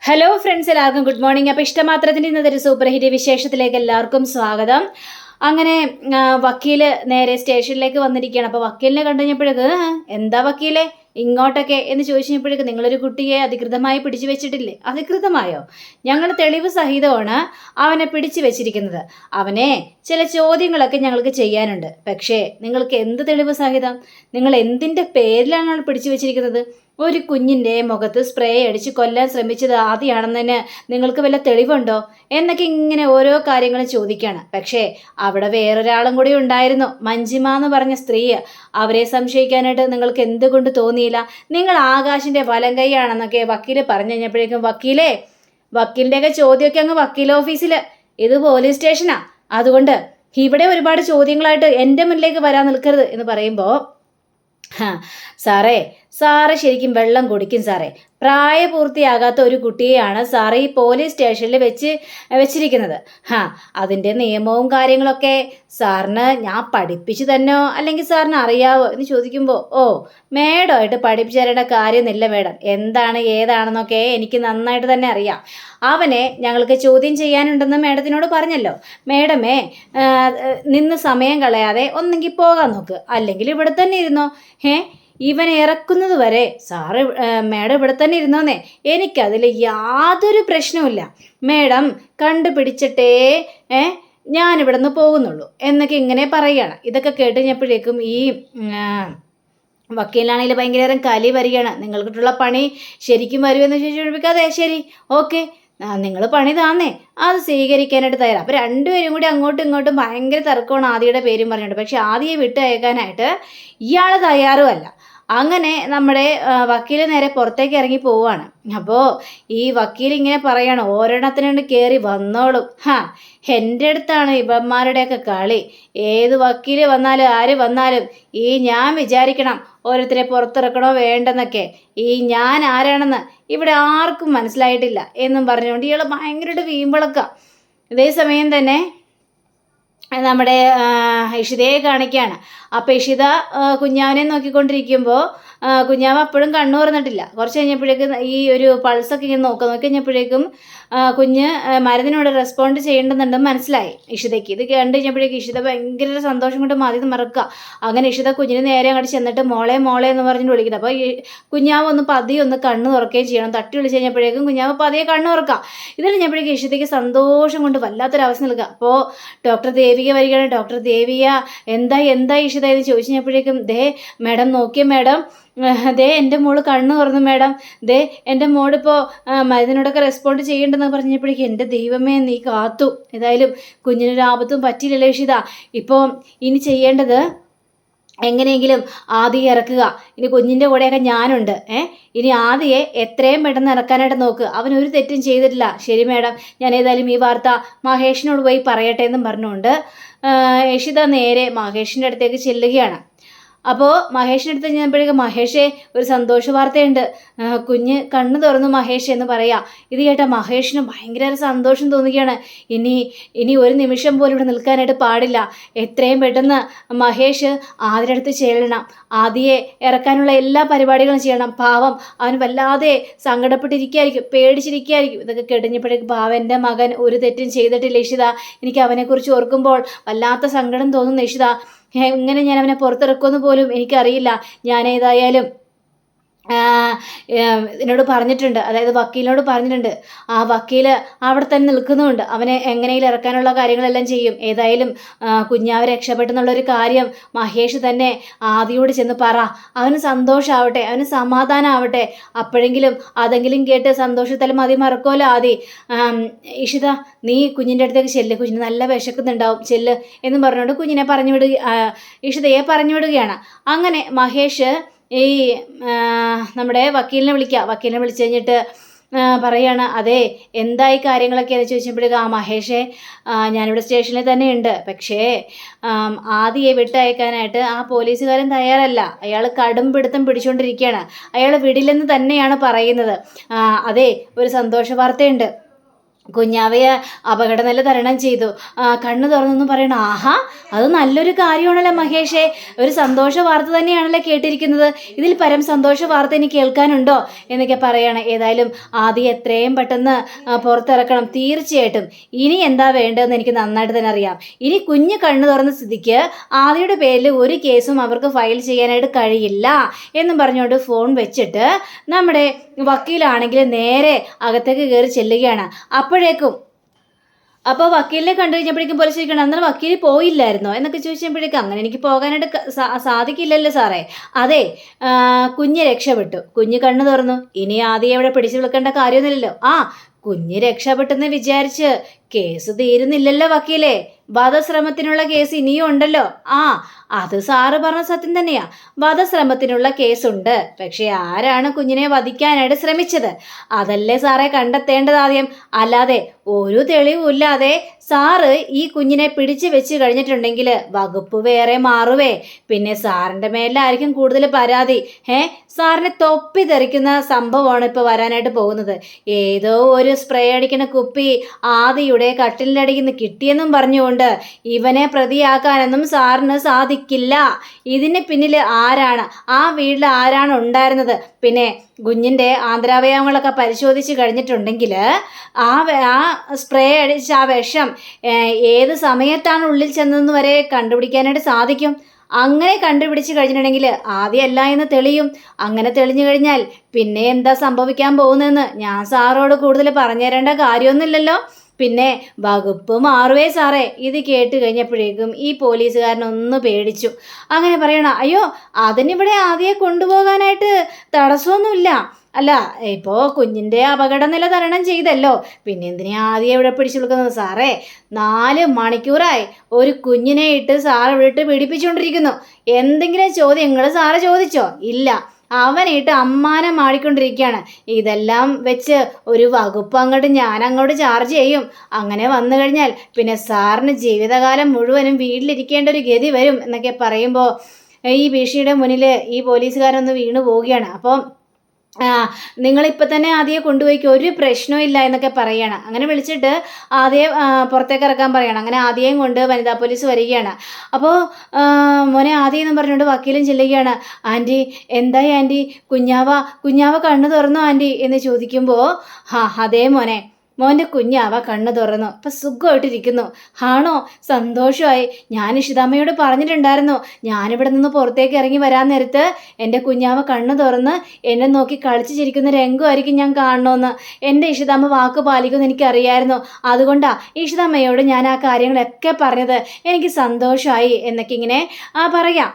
Hello friends, എല്ലാവർക്കും good morning. അപ്പോൾ ഇഷ്ടമാത്രത്തിൻ്റെ ഇന്നത്തെ ഒരു സൂപ്പർ ഹിറ്റ് വിശേഷത്തിലേക്ക് എല്ലാവർക്കും സ്വാഗതം. അങ്ങനെ വക്കീൽ നേരെ സ്റ്റേഷനിലേക്ക് വന്നിരിക്കുകയാണ്. അപ്പോൾ വക്കീലിനെ കണ്ടു കഴിഞ്ഞപ്പോഴേക്ക് എന്താ വക്കീലെ ഇങ്ങോട്ടൊക്കെ എന്ന് ചോദിച്ചപ്പോഴേക്ക് നിങ്ങളൊരു കുട്ടിയെ അധികൃതമായി പിടിച്ചു വെച്ചിട്ടില്ലേ? അധികൃതമായോ? ഞങ്ങൾ തെളിവ് സഹിതമാണ് അവനെ പിടിച്ചു വെച്ചിരിക്കുന്നത്. അവനെ ചില ചോദ്യങ്ങളൊക്കെ ഞങ്ങൾക്ക് ചെയ്യാനുണ്ട്. പക്ഷേ നിങ്ങൾക്ക് എന്ത് തെളിവ് സഹിതം? നിങ്ങൾ എന്തിൻ്റെ പേരിലാണ് പിടിച്ചു വെച്ചിരിക്കുന്നത്? ഒരു കുഞ്ഞിൻ്റെ മുഖത്ത് സ്പ്രേ അടിച്ച് കൊല്ലാൻ ശ്രമിച്ചത് ആദ്യമാണെന്നതിന് നിങ്ങൾക്ക് വല്ല തെളിവുണ്ടോ എന്നൊക്കെ ഇങ്ങനെ ഓരോ കാര്യങ്ങളും ചോദിക്കുകയാണ്. പക്ഷേ അവിടെ വേറൊരാളും കൂടി ഉണ്ടായിരുന്നു, മഞ്ജിമ എന്ന് പറഞ്ഞ സ്ത്രീ. അവരെ സംശയിക്കാനായിട്ട് നിങ്ങൾക്ക് എന്തുകൊണ്ട് തോന്നിയില്ല? നിങ്ങൾ ആകാശിൻ്റെ വലം കൈയാണെന്നൊക്കെ വക്കീൽ പറഞ്ഞു കഴിഞ്ഞപ്പോഴേക്കും വക്കീലിൻ്റെയൊക്കെ ചോദ്യമൊക്കെ അങ്ങ് വക്കീൽ ഓഫീസിൽ, ഇത് പോലീസ് സ്റ്റേഷനാ, അതുകൊണ്ട് ഇവിടെ ഒരുപാട് ചോദ്യങ്ങളായിട്ട് എൻ്റെ മുന്നിലേക്ക് വരാൻ നിൽക്കരുത് എന്ന് പറയുമ്പോൾ സാറേ ശരിക്കും വെള്ളം കുടിക്കും സാറേ. പ്രായപൂർത്തിയാകാത്ത ഒരു കുട്ടിയെയാണ് സാറ് ഈ പോലീസ് സ്റ്റേഷനിൽ വെച്ചിരിക്കുന്നത്. അതിൻ്റെ നിയമവും കാര്യങ്ങളൊക്കെ സാറിന് ഞാൻ പഠിപ്പിച്ചു തന്നോ അല്ലെങ്കിൽ സാറിന് അറിയാവോ എന്ന് ചോദിക്കുമ്പോൾ മേഡമായിട്ട് പഠിപ്പിച്ചു തരേണ്ട കാര്യമൊന്നുമില്ല മേഡം, എന്താണ് ഏതാണെന്നൊക്കെ എനിക്ക് നന്നായിട്ട് തന്നെ അറിയാം. അവനെ ഞങ്ങൾക്ക് ചോദ്യം ചെയ്യാനുണ്ടെന്ന് മേഡത്തിനോട് പറഞ്ഞല്ലോ. മേഡമേ നിന്ന് സമയം കളയാതെ ഒന്നെങ്കിൽ പോകാൻ നോക്ക്, അല്ലെങ്കിൽ ഇവിടെ തന്നെ ഇരുന്നോ. ഇവനെ ഇറക്കുന്നത് വരെ സാറ് മേഡം ഇവിടെ തന്നെ ഇരുന്നോന്നേ, എനിക്കതിൽ യാതൊരു പ്രശ്നവുമില്ല. മേഡം കണ്ടുപിടിച്ചിട്ടേ ഞാനിവിടെ നിന്ന് പോകുന്നുള്ളൂ എന്നൊക്കെ ഇങ്ങനെ പറയുകയാണ്. ഇതൊക്കെ കേട്ടുകഴിഞ്ഞപ്പോഴേക്കും ഈ വക്കീലാണെങ്കിൽ ഭയങ്കര കലി വരികയാണ്. നിങ്ങൾക്കിട്ടുള്ള പണി ശരിക്കും വരുമെന്ന് ചോദിച്ചപ്പോഴേക്കും അതെ ശരി ഓക്കെ നിങ്ങൾ പണി താന്നേ, അത് സ്വീകരിക്കാനായിട്ട് തയ്യാറാണ്. അപ്പോൾ രണ്ടുപേരും കൂടി അങ്ങോട്ടും ഇങ്ങോട്ടും ഭയങ്കര തർക്കമാണ് ആദിയുടെ പേരും പറഞ്ഞിട്ടുണ്ട്. പക്ഷെ ആദിയെ വിട്ടയക്കാനായിട്ട് ഇയാൾ തയ്യാറുമല്ല. അങ്ങനെ നമ്മുടെ വക്കീൽ നേരെ പുറത്തേക്ക് ഇറങ്ങി പോവുകയാണ്. അപ്പോൾ ഈ വക്കീൽ ഇങ്ങനെ പറയണം, ഓരോണത്തിനുണ്ട് കയറി വന്നോളും. എൻ്റെ അടുത്താണ് ഇവന്മാരുടെയൊക്കെ കളി. ഏത് വക്കീൽ വന്നാലും ആര് വന്നാലും ഞാൻ വിചാരിക്കണം ഓരോരുത്തരെ പുറത്തിറക്കണോ വേണ്ടെന്നൊക്കെ. ഞാൻ ആരാണെന്ന് ഇവിടെ ആർക്കും മനസ്സിലായിട്ടില്ല എന്നും പറഞ്ഞുകൊണ്ട് ഇയാൾ ഭയങ്കരമായിട്ട് വീമ്പിളക്കാം. ഇതേ സമയം തന്നെ നമ്മുടെ ഇഷിതയെ കാണിക്കുകയാണ്. അപ്പോൾ ഇഷിത കുഞ്ഞാവിനെ നോക്കിക്കൊണ്ടിരിക്കുമ്പോൾ കുഞ്ഞാവ് അപ്പോഴും കണ്ണു തുറന്നിട്ടില്ല. കുറച്ച് കഴിഞ്ഞപ്പോഴേക്കും ഈ ഒരു പൾസൊക്കെ ഇങ്ങനെ നോക്കി കഴിഞ്ഞപ്പോഴേക്കും കുഞ്ഞ് മരുന്നിനോട് റെസ്പോണ്ട് ചെയ്യേണ്ടെന്നുണ്ടെന്ന് മനസ്സിലായി ഇഷിതയ്ക്ക്. ഇത് കണ്ടു കഴിഞ്ഞപ്പോഴേക്കും ഇഷിത ഭയങ്കര സന്തോഷം കൊണ്ട് മതി മറക്കുക. അങ്ങനെ ഇഷിത കുഞ്ഞിന് നേരെ അങ്ങോട്ട് ചെന്നിട്ട് മോളെ എന്ന് പറഞ്ഞിട്ട് വിളിക്കുന്നത്. അപ്പോൾ ഈ കുഞ്ഞാവ് ഒന്ന് പതിയെ ഒന്ന് കണ്ണ് തുറക്കുകയും ചെയ്യണം. തട്ടി വിളിച്ച് കഴിഞ്ഞപ്പോഴേക്കും കുഞ്ഞാവ് പതിയെ കണ്ണ് തുറക്കാം. ഇത് കഴിഞ്ഞപ്പോഴേക്കും ഇഷിതയ്ക്ക് സന്തോഷം കൊണ്ട് വല്ലാത്തൊരവസ്ഥ നിൽക്കുക. അപ്പോൾ ഡോക്ടർ ദേവിക വരികയാണ്. ഡോക്ടർ ദേവിക എന്താ ഇഷിത എന്ന് ചോദിച്ചു കഴിഞ്ഞപ്പോഴേക്കും മേഡം നോക്കിയേ മേഡം, എൻ്റെ മോള് കണ്ണു തുറന്നു മേഡം, എൻ്റെ മോളിപ്പോൾ മരുന്നിനോടൊക്കെ റെസ്പോണ്ട് ചെയ്യേണ്ടെന്ന് പറഞ്ഞപ്പോഴേക്കും എൻ്റെ ദൈവമേ നീ കാത്തു. ഏതായാലും കുഞ്ഞിനൊരു ആപത്തും പറ്റിയില്ലല്ലോ ഇഷിത. ഇപ്പോൾ ഇനി ചെയ്യേണ്ടത് എങ്ങനെയെങ്കിലും ആദിയെ ഇറക്കുക. ഇനി കുഞ്ഞിൻ്റെ കൂടെയൊക്കെ ഞാനുണ്ട്. ഇനി ആദിയെ എത്രയും പെട്ടെന്ന് ഇറക്കാനായിട്ട് നോക്ക്. അവനൊരു തെറ്റും ചെയ്തിട്ടില്ല. ശരി മേഡം, ഞാൻ ഏതായാലും ഈ വാർത്ത മഹേഷിനോട് പോയി പറയട്ടെ എന്നും പറഞ്ഞുകൊണ്ട് ഇഷിത നേരെ മഹേഷിൻ്റെ അടുത്തേക്ക് ചെല്ലുകയാണ്. അപ്പോൾ മഹേഷിൻ്റെ അടുത്ത് കഴിഞ്ഞപ്പോഴേക്കും മഹേഷേ ഒരു സന്തോഷ വാർത്തയുണ്ട്, കുഞ്ഞ് കണ്ണ് തുറന്നു മഹേഷ് എന്ന് പറയാം. ഇത് കേട്ട മഹേഷിന് ഭയങ്കര സന്തോഷം തോന്നുകയാണ്. ഇനി ഒരു നിമിഷം പോലും ഇവിടെ നിൽക്കാനായിട്ട് പാടില്ല. എത്രയും പെട്ടെന്ന് മഹേഷ് ആദിയുടെ അടുത്ത് ചെല്ലണം. ആദിയെ ഇറക്കാനുള്ള എല്ലാ പരിപാടികളും ചെയ്യണം. പാവം അവൻ വല്ലാതെ സങ്കടപ്പെട്ടിരിക്കുകയായിരിക്കും, പേടിച്ചിരിക്കുകയായിരിക്കും. ഇതൊക്കെ കേട്ടപ്പോഴേക്കും പാവം എൻ്റെ മകൻ ഒരു തെറ്റും ചെയ്തിട്ടില്ല ഇഷിത, എനിക്ക് അവനെക്കുറിച്ച് ഓർക്കുമ്പോൾ വല്ലാത്ത സങ്കടം തോന്നുന്നു ഇഷിത. ഇങ്ങനെ ഞാൻ അവനെ പുറത്തിറക്കുമെന്ന് പോലും എനിക്കറിയില്ല. ഞാൻ ഏതായാലും എന്നോട് പറഞ്ഞിട്ടുണ്ട്, അതായത് വക്കീലിനോട് പറഞ്ഞിട്ടുണ്ട്. ആ വക്കീൽ അവിടെ തന്നെ നിൽക്കുന്നുമുണ്ട്. അവനെ എങ്ങനെയും ഇറക്കാനുള്ള കാര്യങ്ങളെല്ലാം ചെയ്യും. ഏതായാലും കുഞ്ഞാവ് രക്ഷപ്പെട്ടെന്നുള്ളൊരു കാര്യം മഹേഷ് തന്നെ ആദിയോട് ചെന്ന് പറ. അവന് സന്തോഷമാവട്ടെ, അവന് സമാധാനമാവട്ടെ. അപ്പോഴെങ്കിലും അതെങ്കിലും കേട്ട് സന്തോഷത്തിൽ മതി മറക്കുമല്ലോ ആദി. ഇഷിത നീ കുഞ്ഞിൻ്റെ അടുത്തേക്ക് ചെല്ല്, കുഞ്ഞിന് നല്ല വിശക്കുന്നുണ്ടാവും, ചെല്ല് എന്ന് പറഞ്ഞുകൊണ്ട് കുഞ്ഞിനെ ഇഷിതയെ പറഞ്ഞു വിടുകയാണ്. അങ്ങനെ മഹേഷ് ഈ നമ്മുടെ വക്കീലിനെ വിളിച്ചു കഴിഞ്ഞിട്ട് പറയാണ്, അതെ എന്തായി കാര്യങ്ങളൊക്കെ എന്ന് ചോദിച്ചപ്പോഴേക്കും മഹേഷേ ഞാനിവിടെ സ്റ്റേഷനിൽ തന്നെ ഉണ്ട്, പക്ഷേ ആദിയെ വിട്ടയക്കാനായിട്ട് ആ പോലീസുകാരൻ തയ്യാറല്ല. അയാൾ കടും പിടുത്തം പിടിച്ചുകൊണ്ടിരിക്കുകയാണ്. അയാൾ വിടില്ലെന്ന് തന്നെയാണ് പറയുന്നത്. അതെ ഒരു സന്തോഷ വാർത്തയുണ്ട്, കുഞ്ഞാവയെ അപകടനില തരണം ചെയ്തു. കണ്ണു തുറന്നെന്ന് പറയണം. ആഹാ, അത് നല്ലൊരു കാര്യമാണല്ലോ മഹേഷേ, ഒരു സന്തോഷ വാർത്ത തന്നെയാണല്ലോ കേട്ടിരിക്കുന്നത്. ഇതിൽ പരം സന്തോഷ വാർത്ത എനിക്ക് കേൾക്കാനുണ്ടോ എന്നൊക്കെ പറയണം. ഏതായാലും ആദ്യം എത്രയും പെട്ടെന്ന് പുറത്തിറക്കണം തീർച്ചയായിട്ടും. ഇനി എന്താ വേണ്ടതെന്ന് എനിക്ക് നന്നായിട്ട് തന്നെ അറിയാം. ഇനി കുഞ്ഞ് കണ്ണു തുറന്ന സ്ഥിതിക്ക് ആദിയുടെ പേരിൽ ഒരു കേസും അവർക്ക് ഫയൽ ചെയ്യാനായിട്ട് കഴിയില്ല എന്നും പറഞ്ഞുകൊണ്ട് ഫോൺ വെച്ചിട്ട് നമ്മുടെ വക്കീലാണെങ്കിൽ നേരെ അകത്തേക്ക് കയറി ചെല്ലുകയാണ്. അപ്പോൾ വക്കീലിനെ കണ്ടു കഴിഞ്ഞപ്പോഴേക്കും പോലീസ് ചോദിക്കണം, അന്നേരം വക്കീൽ പോയില്ലായിരുന്നോ എന്നൊക്കെ ചോദിച്ചപ്പോഴേക്കും അങ്ങനെ എനിക്ക് പോകാനായിട്ട് സാധിക്കില്ലല്ലോ സാറേ. അതെ, കുഞ്ഞ് രക്ഷപ്പെട്ടു, കുഞ്ഞ് കണ്ണു തുറന്നു, ഇനി ആദ്യം അവിടെ പിടിച്ചു വിളിക്കേണ്ട കാര്യമൊന്നുമില്ലല്ലോ. കുഞ്ഞ് രക്ഷപ്പെട്ടെന്ന് വിചാരിച്ച് കേസ് തീരുന്നില്ലല്ലോ വക്കീലേ, വധശ്രമത്തിനുള്ള കേസ് ഇനിയും ഉണ്ടല്ലോ. അത് സാറ് പറഞ്ഞ സത്യം തന്നെയാ, വധശ്രമത്തിനുള്ള കേസുണ്ട്. പക്ഷെ ആരാണ് കുഞ്ഞിനെ വധിക്കാനായിട്ട് ശ്രമിച്ചത് അതല്ലേ സാറെ കണ്ടെത്തേണ്ടത് ആദ്യം. അല്ലാതെ ഒരു തെളിവുമില്ലാതെ സാറ് ഈ കുഞ്ഞിനെ പിടിച്ചു വെച്ച് കഴിഞ്ഞിട്ടുണ്ടെങ്കിൽ വകുപ്പ് വേറെ മാറുവേ. പിന്നെ സാറിൻ്റെ മേലായിരിക്കും കൂടുതൽ പരാതി. സാറിനെ തൊപ്പി തെറിക്കുന്ന സംഭവമാണ് ഇപ്പോൾ വരാനായിട്ട് പോകുന്നത്. ഏതോ ഒരു സ്പ്രേ അടിക്കുന്ന കുപ്പി ആദിയുടെ കട്ടിലിൻ്റെ അടിയിൽ നിന്ന് കിട്ടിയെന്നും പറഞ്ഞുകൊണ്ട് ഇവനെ പ്രതിയാക്കാനൊന്നും സാറിന് സാധിക്കില്ല. ഇതിന് പിന്നിൽ ആരാണ്, ആ വീട്ടിൽ ആരാണ് ഉണ്ടായിരുന്നത്, പിന്നെ കുഞ്ഞിൻ്റെ ആന്തരാവയവങ്ങളൊക്കെ പരിശോധിച്ച് കഴിഞ്ഞിട്ടുണ്ടെങ്കിൽ ആ സ്പ്രേ അടിച്ച ആ വിഷം ഏത് സമയത്താണ് ഉള്ളിൽ ചെന്നതെന്ന് വരെ കണ്ടുപിടിക്കാനായിട്ട് സാധിക്കും. അങ്ങനെ കണ്ടുപിടിച്ച് കഴിഞ്ഞിട്ടുണ്ടെങ്കിൽ ആദ്യമല്ല എന്ന് തെളിയും. അങ്ങനെ തെളിഞ്ഞു കഴിഞ്ഞാൽ പിന്നെ എന്താ സംഭവിക്കാൻ പോകുന്നതെന്ന് ഞാൻ സാറോട് കൂടുതൽ പറഞ്ഞു തരേണ്ട കാര്യമൊന്നുമില്ലല്ലോ. പിന്നെ വകുപ്പ് മാറുവേ സാറേ. ഇത് കേട്ട് കഴിഞ്ഞപ്പോഴേക്കും ഈ പോലീസുകാരനൊന്ന് പേടിച്ചു. അങ്ങനെ പറയണം, അയ്യോ അതിനിവിടെ ആദ്യം കൊണ്ടുപോകാനായിട്ട് തടസ്സമൊന്നുമില്ല. അല്ല, ഇപ്പോൾ കുഞ്ഞിൻ്റെ അപകടനില തരണം ചെയ്തല്ലോ, പിന്നെ എന്തിനാ ആദ്യം ഇവിടെ പിടിച്ചു കൊടുക്കുന്നത് സാറേ? 4 മണിക്കൂറായി ഒരു കുഞ്ഞിനെ ഇട്ട് സാർ ഇവിടെ പീഡിപ്പിച്ചുകൊണ്ടിരിക്കുന്നു. എന്തെങ്കിലും ചോദ്യങ്ങൾ സാറ് ചോദിച്ചോ? ഇല്ല, അവനിട്ട് അമ്മാനം മാടിക്കൊണ്ടിരിക്കുകയാണ്. ഇതെല്ലാം വെച്ച് ഒരു വകുപ്പ് ഞാൻ അങ്ങോട്ട് ചാർജ് ചെയ്യും. അങ്ങനെ വന്നു കഴിഞ്ഞാൽ പിന്നെ സാറിന് ജീവിതകാലം മുഴുവനും വീട്ടിലിരിക്കേണ്ട ഒരു ഗതി വരും എന്നൊക്കെ പറയുമ്പോൾ ഈ ഭീഷണിയുടെ മുന്നിൽ ഈ പോലീസുകാരൊന്ന് വീണു പോവുകയാണ്. അപ്പോൾ നിങ്ങളിപ്പോൾ തന്നെ ആദ്യം കൊണ്ടുപോയിക്കോ, ഒരു പ്രശ്നവും ഇല്ല എന്നൊക്കെ പറയണം. അങ്ങനെ വിളിച്ചിട്ട് ആദ്യം പുറത്തേക്ക് ഇറക്കാൻ പറയണം. അങ്ങനെ ആദ്യം കൊണ്ട് വനിതാ പോലീസ് വരികയാണ്. അപ്പോൾ മോനെ ആദ്യം എന്ന് പറഞ്ഞുകൊണ്ട് വക്കീലും ചെല്ലുകയാണ്. ആൻറ്റി എന്തായി ആൻറ്റി, കുഞ്ഞാവ കണ്ണു തുറന്നോ ആൻറ്റി എന്ന് ചോദിക്കുമ്പോൾ അതേ മോൻ്റെ കുഞ്ഞാവ കണ്ണു തുറന്നു, ഇപ്പം സുഖമായിട്ടിരിക്കുന്നു. ആണോ, സന്തോഷമായി. ഞാൻ ഇഷിതാമ്മയോട് പറഞ്ഞിട്ടുണ്ടായിരുന്നു, ഞാനിവിടെ നിന്ന് പുറത്തേക്ക് ഇറങ്ങി വരാൻ നേരത്ത് എൻ്റെ കുഞ്ഞാവ കണ്ണു തുറന്ന് എന്നെ നോക്കി കളിച്ച് ചിരിക്കുന്ന രംഗമായിരിക്കും ഞാൻ കാണണമെന്ന്. എൻ്റെ ഇഷിതാമ്മ വാക്ക് പാലിക്കുമെന്ന് എനിക്കറിയായിരുന്നു. അതുകൊണ്ടാണ് ഇഷിതാമ്മയോട് ഞാൻ ആ കാര്യങ്ങളൊക്കെ പറഞ്ഞത്. എനിക്ക് സന്തോഷമായി എന്നൊക്കെ ഇങ്ങനെ പറയാം.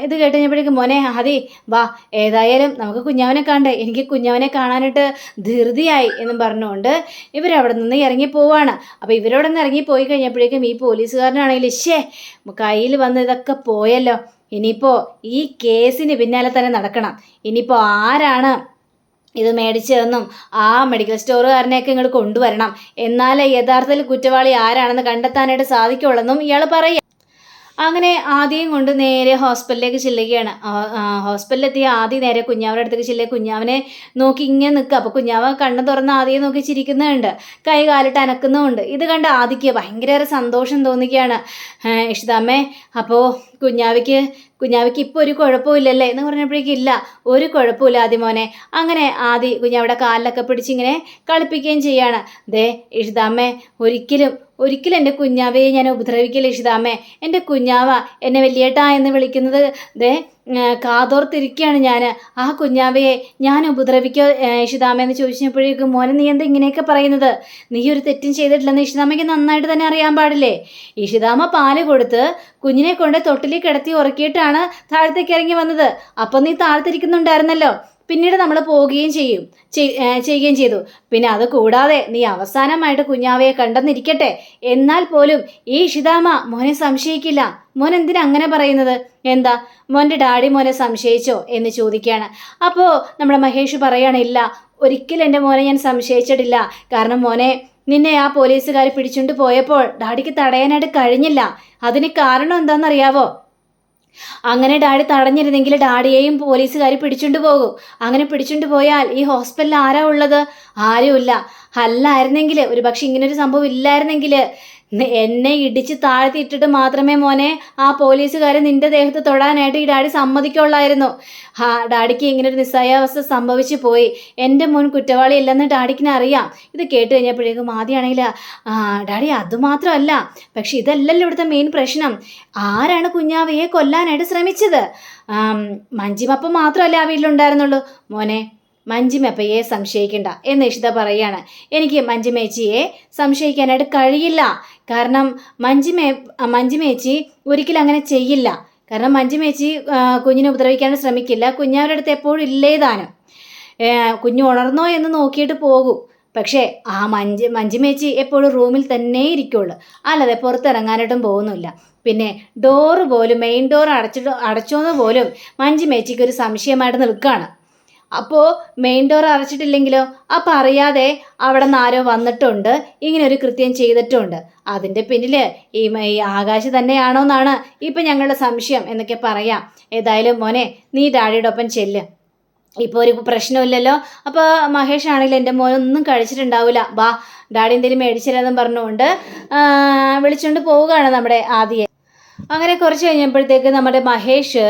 ഇത് കേട്ടുകഴിഞ്ഞപ്പോഴേക്കും മോനെ ആദി വാ, ഏതായാലും നമുക്ക് കുഞ്ഞാവനെ കാണണ്ടേ, എനിക്ക് കുഞ്ഞാവനെ കാണാനായിട്ട് ധൃതിയായി എന്നും പറഞ്ഞുകൊണ്ട് ഇവരവിടെ നിന്ന് ഇറങ്ങിപ്പോവാണ്. അപ്പോൾ ഇവരവിടെ നിന്ന് ഇറങ്ങിപ്പോയി കഴിഞ്ഞപ്പോഴേക്കും ഈ പോലീസുകാരനാണെങ്കിൽ കയ്യിൽ വന്ന് ഇതൊക്കെ പോയല്ലോ, ഇനിയിപ്പോൾ ഈ കേസിന് പിന്നാലെ തന്നെ നടക്കണം. ഇനിയിപ്പോൾ ആരാണ് ഇത് മേടിച്ചതെന്നും ആ മെഡിക്കൽ സ്റ്റോറുകാരനെയൊക്കെ ഇങ്ങോട്ട് കൊണ്ടുവരണം, എന്നാലേ യഥാർത്ഥത്തിൽ കുറ്റവാളി ആരാണെന്ന് കണ്ടെത്താനായിട്ട് സാധിക്കുള്ളെന്നും ഇയാൾ പറയുക. അങ്ങനെ ആദ്യം കൊണ്ട് നേരെ ഹോസ്പിറ്റലിലേക്ക് ചെല്ലുകയാണ്. ഹോസ്പിറ്റലിലെത്തിയ ആദ്യം നേരെ കുഞ്ഞാവിൻ്റെ അടുത്തേക്ക് ചെല്ലുക. കുഞ്ഞാവിനെ നോക്കി ഇങ്ങനെ നിൽക്കുക. അപ്പോൾ കുഞ്ഞാവ് കണ്ണ് തുറന്ന് ആദ്യം നോക്കി ചിരിക്കുന്നുണ്ട്, കൈ കാലിട്ട് അനക്കുന്നുമുണ്ട്. ഇത് കണ്ട് ആദിക്ക് ഭയങ്കര സന്തോഷം തോന്നിക്കുകയാണ്. ഇഷിതാമ്മേ, അപ്പോൾ കുഞ്ഞാവിക്ക് ഇപ്പോൾ ഒരു കുഴപ്പമില്ലല്ലേ എന്ന് പറഞ്ഞപ്പോഴേക്കും ഇല്ല, ഒരു കുഴപ്പമില്ല ആദ്യം മോനെ. അങ്ങനെ ആദി കുഞ്ഞാവിടെ കാലിലൊക്കെ പിടിച്ചിങ്ങനെ കളിപ്പിക്കുകയും ചെയ്യാണ്. ദേ ഇഷിതാമ്മേ, ഒരിക്കലും എൻ്റെ കുഞ്ഞാവയെ ഞാൻ ഉപദ്രവിക്കില്ല ഇഷിതാമ്മേ. എൻ്റെ കുഞ്ഞാവ എന്നെ വലിയേട്ടാ എന്ന് വിളിക്കുന്നത് ദേ കാതോർത്തിരിക്കുകയാണ് ഞാൻ. ആ കുഞ്ഞാവയെ ഞാൻ ഉപദ്രവിക്കോ ഇഷിതാമ്മ എന്ന് ചോദിച്ചപ്പോഴേക്കും മോനെ നീ എന്താ ഇങ്ങനെയൊക്കെ പറയുന്നത്? നീ ഒരു തെറ്റും ചെയ്തിട്ടില്ലെന്ന് ഇഷിതാമ്മയ്ക്ക് നന്നായിട്ട് തന്നെ അറിയാൻ പാടില്ലേ? ഇഷിതാമ്മ പാല് കൊടുത്ത് കുഞ്ഞിനെ കൊണ്ട് തൊട്ടിലേക്ക് കിടത്തി ഉറക്കിയിട്ടാണ് താഴത്തേക്ക് ഇറങ്ങി വന്നത്. അപ്പം നീ താഴത്തിരിക്കുന്നുണ്ടായിരുന്നല്ലോ. പിന്നീട് നമ്മൾ പോവുകയും ചെയ്യുകയും ചെയ്തു. പിന്നെ അത് കൂടാതെ നീ അവസാനമായിട്ട് കുഞ്ഞാവയെ കണ്ടെന്നിരിക്കട്ടെ, എന്നാൽ പോലും ഈ ഇഷിതാമ്മ മോനെ സംശയിക്കില്ല. മോൻ എന്തിനാ അങ്ങനെ പറയുന്നത്? എന്താ മോൻ്റെ ഡാഡി മോനെ സംശയിച്ചോ എന്ന് ചോദിക്കുകയാണ്. അപ്പോൾ നമ്മുടെ മഹേഷ് പറയുകയാണില്ല, ഒരിക്കലും എൻ്റെ മോനെ ഞാൻ സംശയിച്ചിട്ടില്ല. കാരണം മോനെ നിന്നെ ആ പോലീസുകാർ പിടിച്ചുകൊണ്ട് പോയപ്പോൾ ഡാഡിക്ക് തടയാനായിട്ട് കഴിഞ്ഞില്ല. അതിന് കാരണം എന്താണെന്നറിയാവോ? അങ്ങനെ ഡാഡി തടഞ്ഞിരുന്നെങ്കിൽ ഡാഡിയെയും പോലീസുകാർ പിടിച്ചുകൊണ്ട് പോകും. അങ്ങനെ പിടിച്ചുകൊണ്ട് പോയാൽ ഈ ഹോസ്പിറ്റലിൽ ആരാ ഉള്ളത്? ആരുമില്ല. അല്ലായിരുന്നെങ്കിൽ ഒരു പക്ഷെ ഇങ്ങനൊരു സംഭവം ഇല്ലായിരുന്നെങ്കിൽ എന്നെ ഇടിച്ച് താഴ്ത്തിയിട്ടിട്ട് മാത്രമേ മോനെ ആ പോലീസുകാരെ നിന്റെ ദേഹത്ത് തൊടാനായിട്ട് ഈ ഡാഡി സമ്മതിക്കുള്ളായിരുന്നു. ഡാഡിക്ക് ഇങ്ങനൊരു നിസ്സഹായാവസ്ഥ സംഭവിച്ചു പോയി. എൻ്റെ മോൻ കുറ്റവാളിയല്ലെന്ന് ഡാഡിക്കിനെ അറിയാം. ഇത് കേട്ട് കഴിഞ്ഞപ്പോഴേക്കും ആദ്യമാണെങ്കിൽ ഡാഡി അതുമാത്രമല്ല, പക്ഷെ ഇതല്ലല്ലോ ഇവിടുത്തെ മെയിൻ പ്രശ്നം. ആരാണ് കുഞ്ഞാവയെ കൊല്ലാനായിട്ട് ശ്രമിച്ചത്? മഞ്ജിമപ്പം മാത്രമല്ല ആ വീട്ടിലുണ്ടായിരുന്നുള്ളൂ. മോനെ മഞ്ജിമപ്പയെ സംശയിക്കണ്ട എന്ന് ഇഷിത പറയാണ്. എനിക്ക് മഞ്ജിമേച്ചിയെ സംശയിക്കാനായിട്ട് കഴിയില്ല. കാരണം മഞ്ജിമേച്ചി ഒരിക്കലും അങ്ങനെ ചെയ്യില്ല. കാരണം മഞ്ജിമേച്ചി കുഞ്ഞിനെ ഉപദ്രവിക്കാൻ ശ്രമിക്കില്ല. കുഞ്ഞാവരുടെ അടുത്ത് എപ്പോഴും ഇല്ലേതാനും. കുഞ്ഞു ഉണർന്നോ എന്ന് നോക്കിയിട്ട് പോകും. പക്ഷേ ആ മഞ്ജിമേച്ചി എപ്പോഴും റൂമിൽ തന്നെ ഇരിക്കുള്ളൂ, അല്ലാതെ പുറത്തിറങ്ങാനായിട്ടും പോകുന്നില്ല. പിന്നെ ഡോറ് പോലും മെയിൻ ഡോർ അടച്ചോന്ന് പോലും മഞ്ജിമേച്ചിക്ക് ഒരു സംശയമായിട്ട് നിൽക്കുകയാണ്. അപ്പോൾ മെയിൻ ഡോർ അടച്ചിട്ടില്ലെങ്കിലോ? അപ്പം അറിയാതെ അവിടെ നിന്ന് ആരോ വന്നിട്ടുണ്ട്, ഇങ്ങനെ ഒരു കൃത്യം ചെയ്തിട്ടുണ്ട്. അതിൻ്റെ പിന്നിൽ ഈ ആകാശ് തന്നെയാണോ എന്നാണ് ഇപ്പം ഞങ്ങളുടെ സംശയം എന്നൊക്കെ പറയാം. ഏതായാലും മോനെ നീ ഡാഡിയുടെ ഒപ്പം ചെല്ല്, ഇപ്പോൾ ഒരു പ്രശ്നമില്ലല്ലോ. അപ്പോൾ മഹേഷ് ആണെങ്കിലും എൻ്റെ മോനൊന്നും കഴിച്ചിട്ടുണ്ടാവില്ല, വാ ഡാഡി എന്തെങ്കിലും മേടിച്ചില്ലെന്നും പറഞ്ഞുകൊണ്ട് വിളിച്ചുകൊണ്ട് പോവുകയാണ് നമ്മുടെ ആദിയെ. അങ്ങനെ കുറച്ച് കഴിഞ്ഞപ്പോഴത്തേക്ക് നമ്മുടെ മഹേഷ്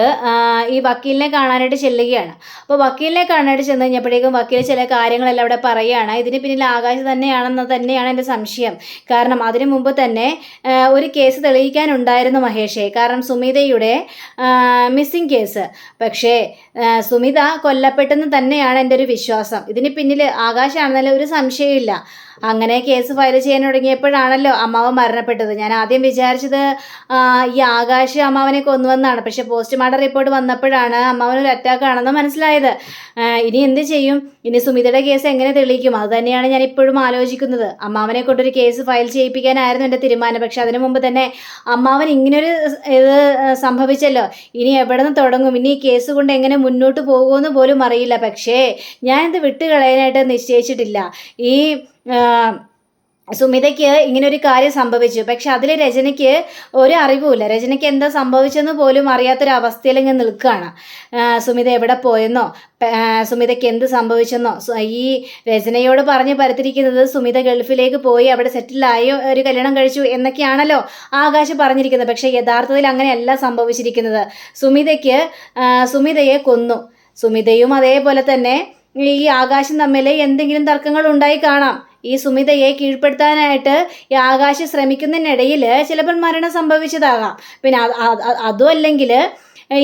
ഈ വക്കീലിനെ കാണാനായിട്ട് ചെല്ലുകയാണ്. അപ്പോൾ വക്കീലിനെ കാണാനായിട്ട് ചെന്ന് കഴിഞ്ഞപ്പോഴേക്കും വക്കീൽ ചില കാര്യങ്ങളെല്ലാം അവിടെ പറയുകയാണ്. ഇതിന് പിന്നിൽ ആകാശ് തന്നെയാണ് എൻ്റെ സംശയം. കാരണം അതിനു മുമ്പ് തന്നെ ഒരു കേസ് തെളിയിക്കാനുണ്ടായിരുന്നു മഹേഷേ. കാരണം സുമിതയുടെ മിസ്സിങ് കേസ്. പക്ഷേ സുമിത കൊല്ലപ്പെട്ടെന്ന് തന്നെയാണ് എൻ്റെ ഒരു വിശ്വാസം. ഇതിന് പിന്നിൽ ആകാശാണെന്നല്ല ഒരു സംശയമില്ല. അങ്ങനെ കേസ് ഫയൽ ചെയ്യാൻ തുടങ്ങിയപ്പോഴാണല്ലോ അമ്മാവൻ മരണപ്പെട്ടത്. ഞാൻ ആദ്യം വിചാരിച്ചത് ഈ ആകാശ് അമ്മാവനെ കൊന്നുവെന്നാണ്. പക്ഷെ പോസ്റ്റ്മോർട്ടം റിപ്പോർട്ട് വന്നപ്പോഴാണ് അമ്മാവനൊരു അറ്റാക്ക് ആണെന്ന് മനസ്സിലായത്. ഇനി എന്ത് ചെയ്യും? ഇനി സുമിതയുടെ കേസ് എങ്ങനെ തെളിയിക്കും? അത് തന്നെയാണ് ഞാൻ ഇപ്പോഴും ആലോചിക്കുന്നത്. അമ്മാവനെ കൊണ്ടൊരു കേസ് ഫയൽ ചെയ്യിപ്പിക്കാനായിരുന്നു എൻ്റെ തീരുമാനം. പക്ഷെ അതിനു മുമ്പ് തന്നെ അമ്മാവൻ ഇങ്ങനൊരു ഇത് സംഭവിച്ചല്ലോ. ഇനി എവിടെ നിന്ന് തുടങ്ങും? ഇനി ഈ കേസ് കൊണ്ട് എങ്ങനെ മുന്നോട്ട് പോകുമെന്ന് പോലും അറിയില്ല. പക്ഷേ ഞാനിത് വിട്ടുകളയാനായിട്ട് നിശ്ചയിച്ചിട്ടില്ല. ഈ സുമിതയ്ക്ക് ഇങ്ങനൊരു കാര്യം സംഭവിച്ചു, പക്ഷെ അതിൽ രചനയ്ക്ക് ഒരു അറിവുമില്ല. രചനയ്ക്ക് എന്താ സംഭവിച്ചെന്ന് പോലും അറിയാത്തൊരവസ്ഥയിൽ ഇങ്ങനെ നിൽക്കുകയാണ്. സുമിത എവിടെ പോയെന്നോ സുമിതയ്ക്ക് എന്ത് സംഭവിച്ചെന്നോ ഈ രചനയോട് പറഞ്ഞ് പരത്തിരിക്കുന്നത് സുമിത ഗൾഫിലേക്ക് പോയി അവിടെ സെറ്റിലായി ഒരു കല്യാണം കഴിച്ചു എന്നൊക്കെയാണല്ലോ ആകാശ് പറഞ്ഞിരിക്കുന്നത്. പക്ഷേ യഥാർത്ഥത്തിൽ അങ്ങനെയല്ല സംഭവിച്ചിരിക്കുന്നത്. സുമിതയെ കൊന്നു. സുമിതയും അതേപോലെ തന്നെ ഈ ആകാശം തമ്മിൽ എന്തെങ്കിലും തർക്കങ്ങൾ ഉണ്ടായി കാണാം. ഈ സുമിതയെ കീഴ്പ്പെടുത്താനായിട്ട് ഈ ആകാശ് ശ്രമിക്കുന്നതിനിടയിൽ ചിലപ്പോൾ മരണം സംഭവിച്ചതാകാം. പിന്നെ അതും അല്ലെങ്കിൽ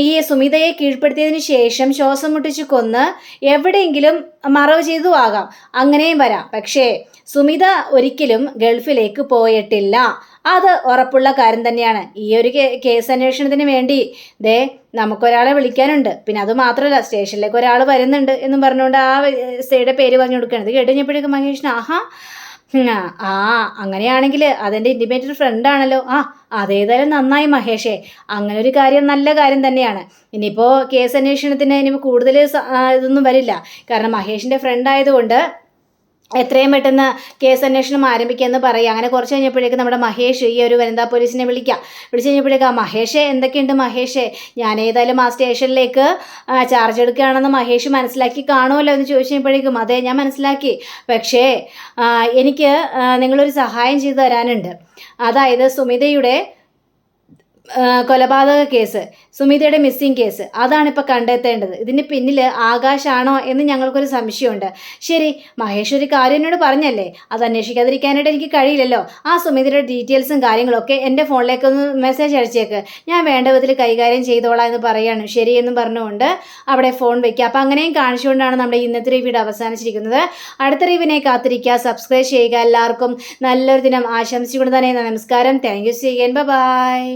ഈ സുമിതയെ കീഴ്പ്പെടുത്തിയതിന് ശേഷം ശ്വാസം മുട്ടിച്ച് കൊന്ന് എവിടെയെങ്കിലും മറവ് ചെയ്തു ആകാം. അങ്ങനെയും വരാം. പക്ഷേ സുമിത ഒരിക്കലും ഗൾഫിലേക്ക് പോയിട്ടില്ല. അത് ഉറപ്പുള്ള കാര്യം തന്നെയാണ്. ഈ ഒരു കേസ് അന്വേഷണത്തിന് വേണ്ടി നമുക്കൊരാളെ വിളിക്കാനുണ്ട്. പിന്നെ അത് മാത്രമല്ല, സ്റ്റേഷനിലേക്ക് ഒരാൾ വരുന്നുണ്ട് എന്നും പറഞ്ഞുകൊണ്ട് ആ സ്ത്രീയുടെ പേര് പറഞ്ഞു കൊടുക്കുകയാണ്. ഇത് കേട്ടുകഴിഞ്ഞപ്പോഴേക്കും മഹേഷിന് അങ്ങനെയാണെങ്കിൽ അതെൻ്റെ ഇൻറ്റിമേറ്റഡ് ഫ്രണ്ടാണല്ലോ. അതേതായാലും നന്നായി മഹേഷേ. അങ്ങനെ ഒരു കാര്യം നല്ല കാര്യം തന്നെയാണ്. ഇനിയിപ്പോൾ കേസ് അന്വേഷണത്തിന് ഇനിയിപ്പോൾ കൂടുതൽ ഇതൊന്നും വരില്ല. കാരണം മഹേഷിൻ്റെ ഫ്രണ്ട് ആയതുകൊണ്ട് എത്രയും പെട്ടെന്ന് കേസ് അന്വേഷണം ആരംഭിക്കാമെന്ന് പറയുക. അങ്ങനെ കുറച്ച് കഴിഞ്ഞപ്പോഴേക്കും നമ്മുടെ മഹേഷ് ഈ ഒരു വനിതാ പോലീസിനെ വിളിച്ചു കഴിഞ്ഞപ്പോഴേക്കും മഹേഷേ എന്തൊക്കെയുണ്ട് മഹേഷേ, ഞാൻ ഏതായാലും ആ സ്റ്റേഷനിലേക്ക് ചാർജ് എടുക്കുകയാണെന്ന് മഹേഷ് മനസ്സിലാക്കി കാണുമല്ലോ എന്ന് ചോദിച്ചു കഴിഞ്ഞപ്പോഴേക്കും അതെ ഞാൻ മനസ്സിലാക്കി. പക്ഷേ എനിക്ക് നിങ്ങളൊരു സഹായം ചെയ്തു തരാനുണ്ട്. അതായത് സുമിതയുടെ കൊലപാതക കേസ്, സുമിതയുടെ മിസ്സിങ് കേസ്, അതാണിപ്പോൾ കണ്ടെത്തേണ്ടത്. ഇതിന് പിന്നിൽ ആകാശാണോ എന്ന് ഞങ്ങൾക്കൊരു സംശയമുണ്ട്. ശരി, മഹേഷ് ഒരു കാര്യം എന്നോട് പറഞ്ഞല്ലേ, അത് അന്വേഷിക്കാതിരിക്കാനായിട്ട് എനിക്ക് കഴിയില്ലല്ലോ. ആ സുമിതയുടെ ഡീറ്റെയിൽസും കാര്യങ്ങളൊക്കെ എൻ്റെ ഫോണിലേക്കൊന്ന് മെസ്സേജ് അയച്ചേക്ക്, ഞാൻ വേണ്ട വിധത്തിൽ കൈകാര്യം ചെയ്തോളാം എന്ന് പറയാണ്. ശരി എന്നും പറഞ്ഞുകൊണ്ട് അവിടെ ഫോൺ വയ്ക്കുക. അപ്പം അങ്ങനെയും കാണിച്ചുകൊണ്ടാണ് നമ്മുടെ ഇന്നത്തെ റിവ്യൂടെ അവസാനിച്ചിരിക്കുന്നത്. അടുത്ത റിവ്യൂവിനെ കാത്തിരിക്കുക, സബ്സ്ക്രൈബ് ചെയ്യുക. എല്ലാവർക്കും നല്ലൊരു ദിനം ആശംസിച്ചുകൊണ്ട് തന്നെ നമസ്കാരം. Thank you. See again. By.